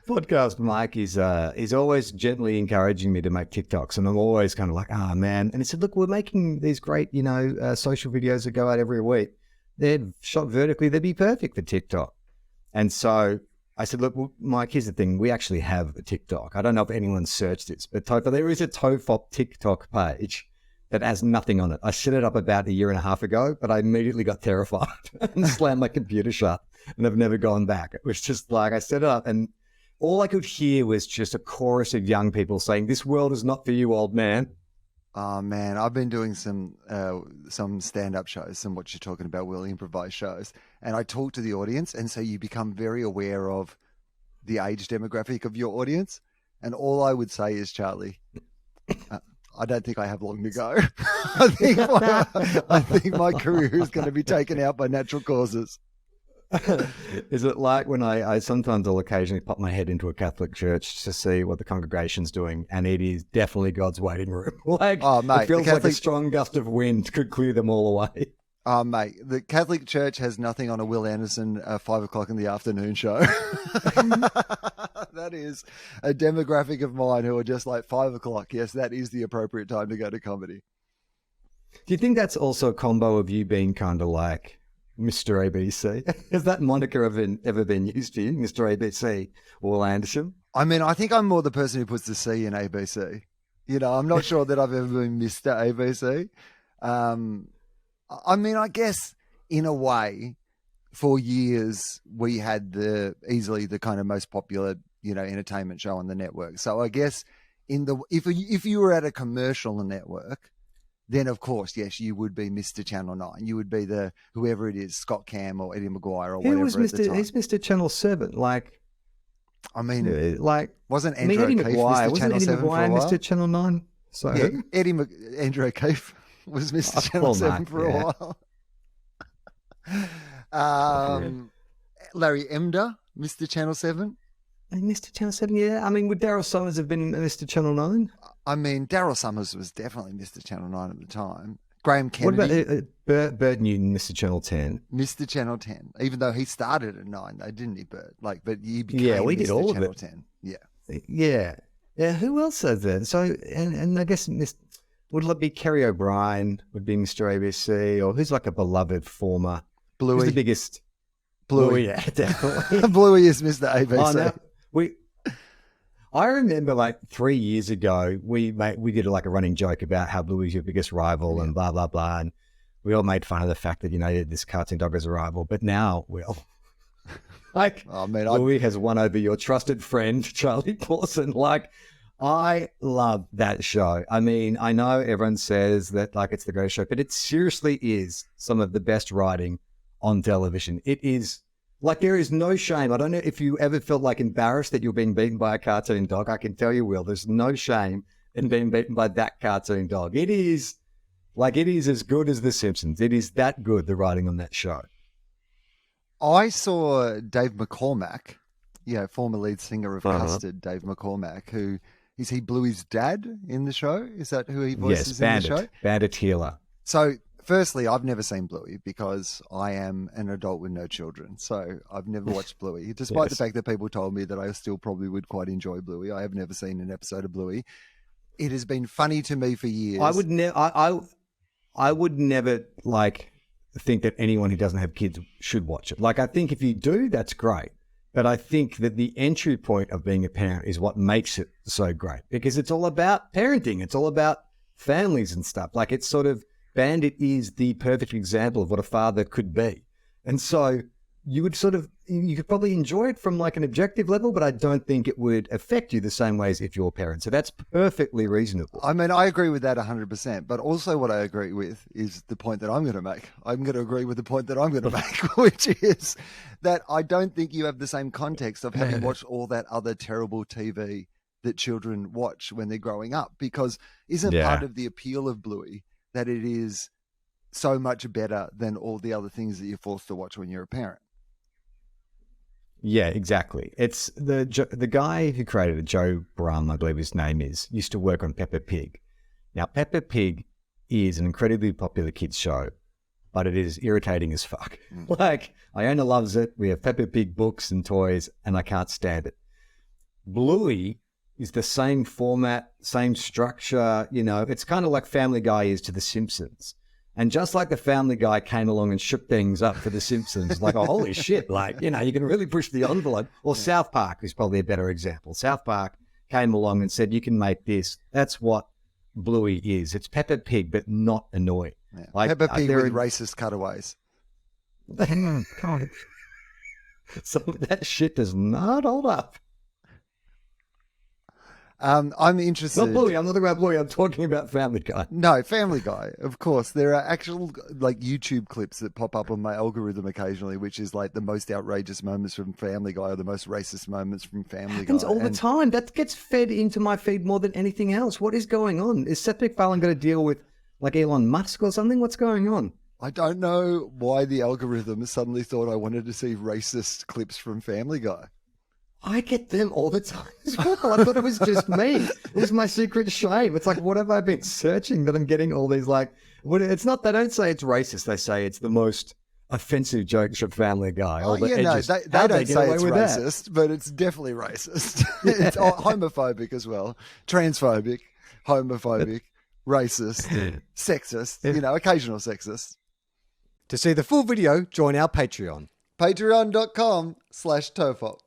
podcast, Mike, is always gently encouraging me to make TikToks, and I'm always kind of like, oh man. And he said, look, we're making these great, social videos that go out every week. They're shot vertically. They'd be perfect for TikTok. And so I said, look, Mike, here's the thing. We actually have a TikTok. I don't know if anyone searched this, but there is a Tofop TikTok page that has nothing on it. I set it up about a year and a half ago, but I immediately got terrified and slammed my computer shut, and I've never gone back. It was just like I set it up, and all I could hear was just a chorus of young people saying, this world is not for you, old man. Oh man, I've been doing some stand-up shows, some what you're talking about, Will, improvised shows, and I talk to the audience, and so you become very aware of the age demographic of your audience. And all I would say is, Charlie, I don't think I have long to go. I think my career is going to be taken out by natural causes. Is it like when I sometimes I'll occasionally pop my head into a Catholic church to see what the congregation's doing, and it is definitely God's waiting room. Oh, mate, it feels like a strong gust of wind could clear them all away. Oh, mate, the Catholic Church has nothing on a Will Anderson 5 o'clock in the afternoon show. That is a demographic of mine who are just like 5 o'clock. Yes, that is the appropriate time to go to comedy. Do you think that's also a combo of you being kind of like Mr. ABC? Has that moniker ever been used to you, Mr. ABC or Will Anderson? I mean, I think I'm more the person who puts the C in ABC. I'm not sure that I've ever been Mr. ABC. I mean, I guess in a way, for years we had easily the kind of most popular, entertainment show on the network. So I guess if you were at a commercial network, then of course, yes, you would be Mr. Channel 9. You would be whoever it is, Scott Cam or Eddie Maguire or whatever. Who's Mr. Channel 7? Wasn't Andrew O'Keefe Mr. Channel 7 for a while? Mr. Channel 9? So yeah, Andrew O'Keefe was Mr. Channel 7 for a while. Larry Emder, Mr. Channel 7. Mr. Channel 7, yeah. I mean, would Daryl Summers have been Mr. Channel 9? I mean, Daryl Summers was definitely Mr. Channel 9 at the time. Graham Kennedy. What about Bert Newton, Mr. Channel 10? Mr. Channel 10. Even though he started at 9, though, didn't he, Bert? But he became we did Mr. all Channel of it. 10. Yeah. Yeah. Yeah, who else has that? So, and I guess would it be Kerry O'Brien would be Mr. ABC, or who's like a beloved former? Bluey. Who's the biggest? Bluey. Yeah, definitely. Bluey is Mr. ABC. Oh, no, I remember 3 years ago, we did a running joke about how Bluey's your biggest rival and blah, blah, blah. And we all made fun of the fact that, this cartoon dog is a rival. But now, Will, Bluey has won over your trusted friend, Charlie Clausen. I love that show. I mean, I know everyone says that it's the greatest show, but it seriously is some of the best writing on television. It is there is no shame. I don't know if you ever felt embarrassed that you're being beaten by a cartoon dog. I can tell you, Will, there's no shame in being beaten by that cartoon dog. It is as good as The Simpsons. It is that good, the writing on that show. I saw Dave McCormack, former lead singer of Custard, Dave McCormack, who is he Bluey's dad in the show? Is that who he voices in the show? Bandit Healer. So, firstly, I've never seen Bluey because I am an adult with no children. So I've never watched Bluey, despite the fact that people told me that I still probably would quite enjoy Bluey. I have never seen an episode of Bluey. It has been funny to me for years. I would never think that anyone who doesn't have kids should watch it. I think if you do, that's great. But I think that the entry point of being a parent is what makes it so great, because it's all about parenting. It's all about families and stuff. It's sort of, Bandit is the perfect example of what a father could be. And so you could probably enjoy it from an objective level, but I don't think it would affect you the same way as if you're a parent. So that's perfectly reasonable. I mean, I agree with that 100%, but also what I agree with is the point that I'm going to make. I'm going to agree with the point that I'm going to make, which is that I don't think you have the same context of having watched all that other terrible TV that children watch when they're growing up, because isn't part of the appeal of Bluey that it is so much better than all the other things that you're forced to watch when you're a parent? Yeah, exactly. It's the guy who created it, Joe Brum, I believe his name is, used to work on Peppa Pig. Now, Peppa Pig is an incredibly popular kids show, but it is irritating as fuck. Iona loves it. We have Peppa Pig books and toys, and I can't stand it. Bluey is the same format, same structure. You know, it's kind of like Family Guy is to The Simpsons. And just like the Family Guy came along and shook things up for The Simpsons, like, oh, holy shit, like, you know, you can really push the envelope. Or South Park is probably a better example. South Park came along and said, you can make this. That's what Bluey is. It's Peppa Pig, but not annoying. Yeah. Like, Peppa Pig with racist cutaways. So that shit does not hold up. I'm interested. Not Bluey. I'm not talking about Bluey. I'm talking about Family Guy. No, Family Guy, of course. There are actual like YouTube clips that pop up on my algorithm occasionally, which is like the most outrageous moments from Family Guy or the most racist moments from Family Happens Guy. all the time. That gets fed into my feed more than anything else. What is going on? Is Seth MacFarlane going to deal with like Elon Musk or something? What's going on? I don't know why the algorithm suddenly thought I wanted to see racist clips from Family Guy. I get them all the time as well. I thought it was just me. It was my secret shame. It's like, what have I been searching that I'm getting all these like, it's not, they don't say it's racist. They say it's the most offensive jokes from Family Guy. Oh, yeah, no, they don't say it's racist, but it's definitely racist. It's homophobic as well. Transphobic, homophobic, racist, sexist, you know, occasional sexist. To see the full video, join our Patreon. Patreon.com/Tofop.